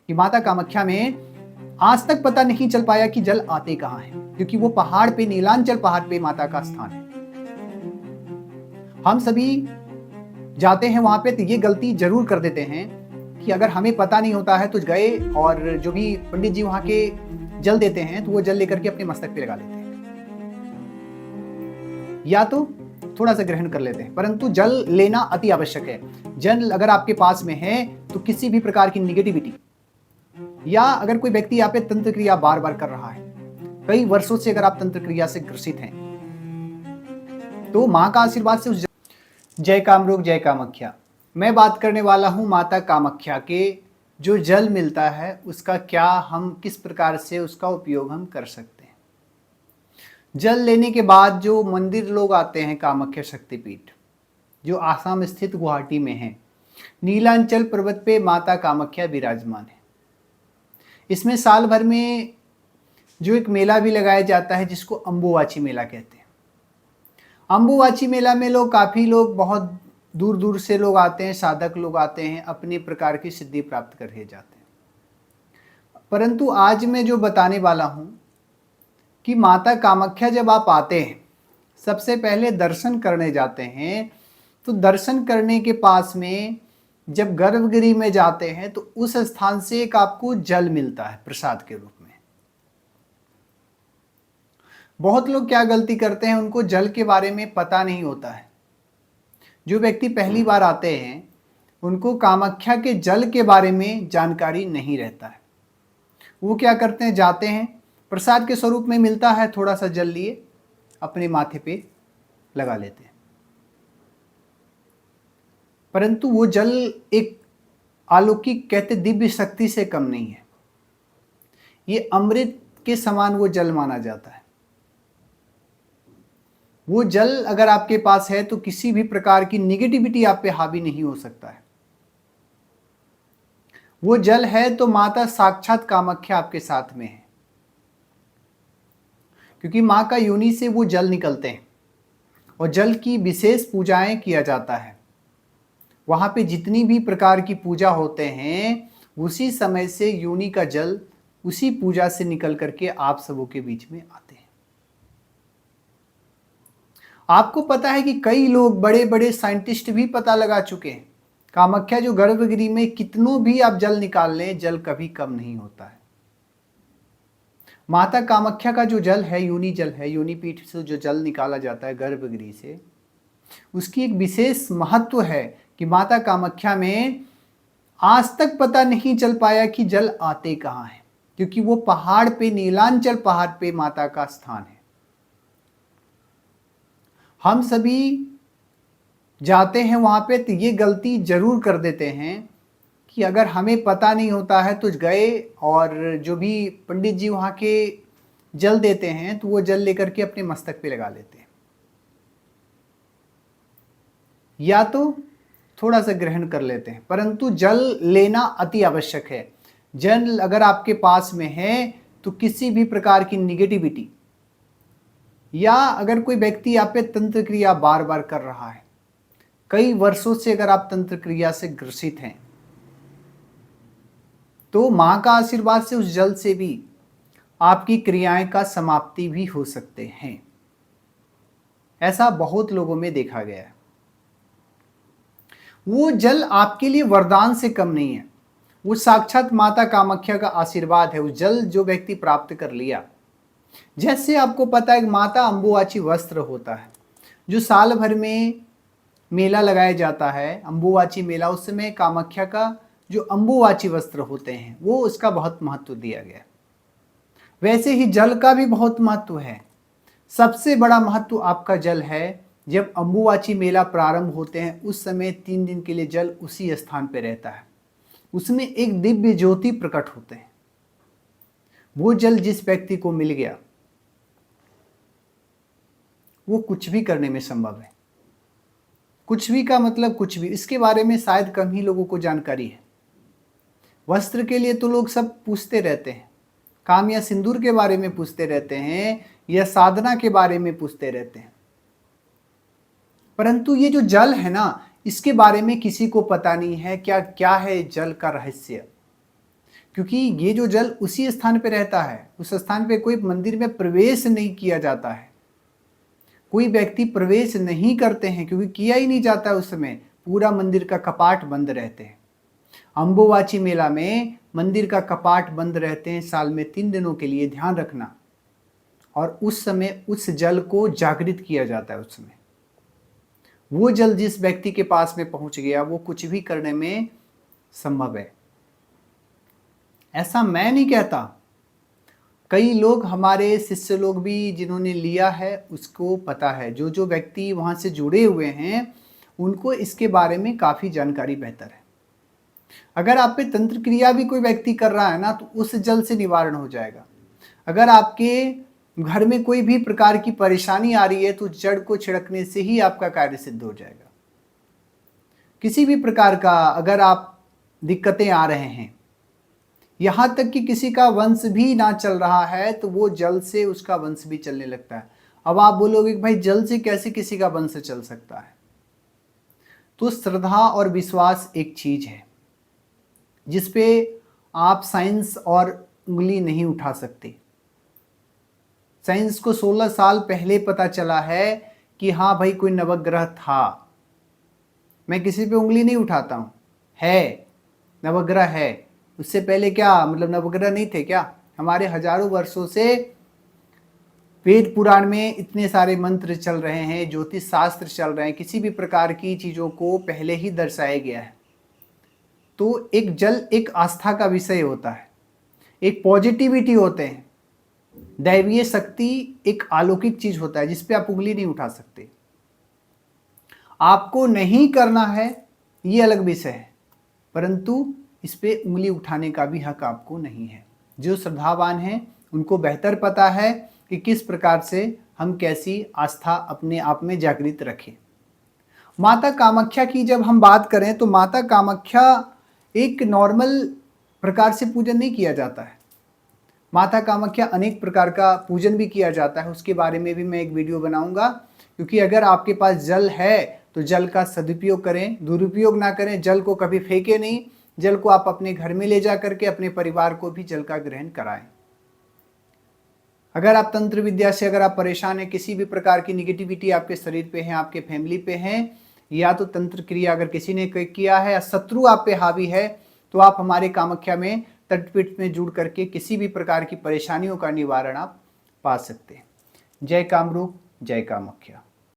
कि माता कामाख्या में आज तक पता नहीं चल पाया कि जल आते कहाँ हैं, क्योंकि वो पहाड़ पे, नीलांचल पहाड़ पे माता का स्थान है। हम सभी जाते हैं वहां पे तो ये गलती जरूर कर देते हैं कि अगर हमें पता नहीं होता है तो गए और जो भी पंडित जी वहां के जल देते हैं तो वो जल लेकर के अपने मस्तक पे लगा लेते हैं, या तो थोड़ा सा ग्रहण कर लेते हैं। परंतु जल लेना अति आवश्यक है। जल अगर आपके पास में है तो किसी भी प्रकार की निगेटिविटी, या अगर कोई व्यक्ति यहाँ पे तंत्र क्रिया बार बार कर रहा है, कई वर्षों से अगर आप तंत्र क्रिया से ग्रसित हैं, तो मां का आशीर्वाद से उस जय कामरूप जय कामाख्या। मैं बात करने वाला हूं माता कामाख्या के जो जल मिलता है उसका क्या, हम किस प्रकार से उसका उपयोग हम कर सकते हैं। जल लेने के बाद जो मंदिर लोग आते हैं, कामाख्या शक्तिपीठ जो आसाम स्थित गुवाहाटी में है, नीलांचल पर्वत पे माता कामाख्या विराजमान है। इसमें साल भर में जो एक मेला भी लगाया जाता है जिसको अम्बुवाची मेला कहते हैं। अम्बुवाची मेला में काफी लोग बहुत दूर दूर से लोग आते हैं, साधक लोग आते हैं, अपने प्रकार की सिद्धि प्राप्त करके जाते हैं। परंतु आज मैं जो बताने वाला हूं कि माता कामाख्या जब आप आते हैं, सबसे पहले दर्शन करने जाते हैं, तो दर्शन करने के पास में जब गर्भगृह में जाते हैं तो उस स्थान से एक आपको जल मिलता है प्रसाद के रूप में। बहुत लोग क्या गलती करते हैं, उनको जल के बारे में पता नहीं होता है। जो व्यक्ति पहली बार आते हैं उनको कामाख्या के जल के बारे में जानकारी नहीं रहता है। वो क्या करते हैं, जाते हैं, प्रसाद के स्वरूप में मिलता है, थोड़ा सा जल लिए अपने माथे पे लगा लेते हैं। परंतु वो जल एक अलौकिक, कहते दिव्य शक्ति से कम नहीं है। ये अमृत के समान वो जल माना जाता है। वो जल अगर आपके पास है तो किसी भी प्रकार की निगेटिविटी आप पे हावी नहीं हो सकता है। वो जल है तो माता साक्षात कामाख्या आपके साथ में है, क्योंकि मां का योनि से वो जल निकलते हैं और जल की विशेष पूजाएं किया जाता है। वहां पे जितनी भी प्रकार की पूजा होते हैं उसी समय से योनि का जल उसी पूजा से निकल करके आप सबों के बीच में आते हैं। आपको पता है कि कई लोग, बड़े बड़े साइंटिस्ट भी पता लगा चुके हैं, कामाख्या जो गर्भगृह में कितनों भी आप जल निकाल लें, जल कभी कम नहीं होता है। माता कामाख्या का जो जल है, योनि जल है, योनि पीठ से जो जल निकाला जाता है गर्भगृह से, उसकी एक विशेष महत्व है कि माता कामाख्या में आज तक पता नहीं चल पाया कि जल आते कहाँ हैं, क्योंकि वो पहाड़ पे, नीलांचल पहाड़ पे माता का स्थान है। हम सभी जाते हैं वहां पे तो ये गलती जरूर कर देते हैं कि अगर हमें पता नहीं होता है तो गए और जो भी पंडित जी वहां के जल देते हैं तो वो जल लेकर के अपने मस्तक पे लगा लेते हैं, या तो थोड़ा सा ग्रहण कर लेते हैं। परंतु जल लेना अति आवश्यक है। जल अगर आपके पास में है तो किसी भी प्रकार की निगेटिविटी, या अगर कोई व्यक्ति आप पे तंत्र क्रिया बार बार कर रहा है, कई वर्षों से अगर आप तंत्र क्रिया से ग्रसित हैं, तो मां का आशीर्वाद से उस जल से भी आपकी क्रियाएं का समाप्ति भी हो सकते हैं। ऐसा बहुत लोगों में देखा गया है। वो जल आपके लिए वरदान से कम नहीं है, वो साक्षात माता कामाख्या का आशीर्वाद है। उस जल जो व्यक्ति प्राप्त कर लिया, जैसे आपको पता है माता अम्बुवाची वस्त्र होता है जो साल भर में मेला लगाया जाता है, अम्बुवाची मेला, उस समय कामाख्या का जो अम्बुवाची वस्त्र होते हैं वो उसका बहुत महत्व दिया गया। वैसे ही जल का भी बहुत महत्व है। सबसे बड़ा महत्व आपका जल है। जब अम्बुवाची मेला प्रारंभ होते हैं उस समय 3 दिन के लिए जल उसी स्थान पर रहता है, उसमें एक दिव्य ज्योति प्रकट होते हैं। वो जल जिस व्यक्ति को मिल गया वो कुछ भी करने में संभव है। कुछ भी का मतलब कुछ भी, इसके बारे में शायद कम ही लोगों को जानकारी है। वस्त्र के लिए तो लोग सब पूछते रहते हैं, काम या सिंदूर के बारे में पूछते रहते हैं, या साधना के बारे में पूछते रहते हैं, परंतु ये जो जल है ना, इसके बारे में किसी को पता नहीं है क्या क्या है जल का रहस्य। क्योंकि ये जो जल उसी स्थान पे रहता है, उस स्थान पे कोई मंदिर में प्रवेश नहीं किया जाता है, कोई व्यक्ति प्रवेश नहीं करते हैं, क्योंकि किया ही नहीं जाता है उस समय, पूरा मंदिर का कपाट बंद रहते हैं। अंबुबाची मेला में मंदिर का कपाट बंद रहते हैं साल में 3 दिनों के लिए, ध्यान रखना। और उस समय उस जल को जागृत किया जाता है। उस समय वो जल जिस व्यक्ति के पास में पहुंच गया वो कुछ भी करने में संभव है। ऐसा मैं नहीं कहता, कई लोग हमारे शिष्य लोग भी जिन्होंने लिया है उसको पता है, जो जो व्यक्ति वहाँ से जुड़े हुए हैं उनको इसके बारे में काफ़ी जानकारी बेहतर है। अगर आप पे तंत्र क्रिया भी कोई व्यक्ति कर रहा है ना तो उस जल से निवारण हो जाएगा। अगर आपके घर में कोई भी प्रकार की परेशानी आ रही है तो जड़ को छिड़कने से ही आपका कार्य सिद्ध हो जाएगा। किसी भी प्रकार का अगर आप दिक्कतें आ रहे हैं, यहाँ तक कि किसी का वंश भी ना चल रहा है तो वो जल से उसका वंश भी चलने लगता है। अब आप बोलोगे कि भाई जल से कैसे किसी का वंश चल सकता है? तो श्रद्धा और विश्वास एक चीज है जिसपे आप साइंस और उंगली नहीं उठा सकते। साइंस को 16 साल पहले पता चला है कि हाँ भाई कोई नवग्रह था। मैं किसी पे उंगली नहीं उठाता हूँ, है नवग्रह है। उससे पहले क्या मतलब नवग्रह नहीं थे क्या? हमारे हजारों वर्षों से वेद पुराण में इतने सारे मंत्र चल रहे हैं, ज्योतिष शास्त्र चल रहे हैं, किसी भी प्रकार की चीज़ों को पहले ही दर्शाया गया है। तो एक जल एक आस्था का विषय होता है, एक पॉजिटिविटी होते हैं, दैवीय शक्ति एक अलौकिक चीज होता है जिस पे आप उंगली नहीं उठा सकते। आपको नहीं करना है ये अलग विषय है, परंतु इस पे उंगली उठाने का भी हक आपको नहीं है। जो श्रद्धावान हैं उनको बेहतर पता है कि किस प्रकार से हम कैसी आस्था अपने आप में जागृत रखें। माता कामाख्या की जब हम बात करें तो माता कामाख्या एक नॉर्मल प्रकार से पूजन नहीं किया जाता है। माता कामाख्या अनेक प्रकार का पूजन भी किया जाता है, उसके बारे में भी मैं एक वीडियो बनाऊंगा। क्योंकि अगर आपके पास जल है तो जल का सदुपयोग करें, दुरुपयोग ना करें। जल को कभी फेंके नहीं, जल को आप अपने घर में ले जा करके अपने परिवार को भी जल का ग्रहण कराएं। अगर आप तंत्र विद्या से अगर आप परेशान हैं, किसी भी प्रकार की निगेटिविटी आपके शरीर पे है, आपके फैमिली पे है, या तो तंत्र क्रिया अगर किसी ने किया है या शत्रु आप पे हावी है, तो आप हमारे कामाख्या में तटपीठ में जुड़ करके किसी भी प्रकार की परेशानियों का निवारण आप पा सकते हैं। जय कामरूप, जय कामाख्या।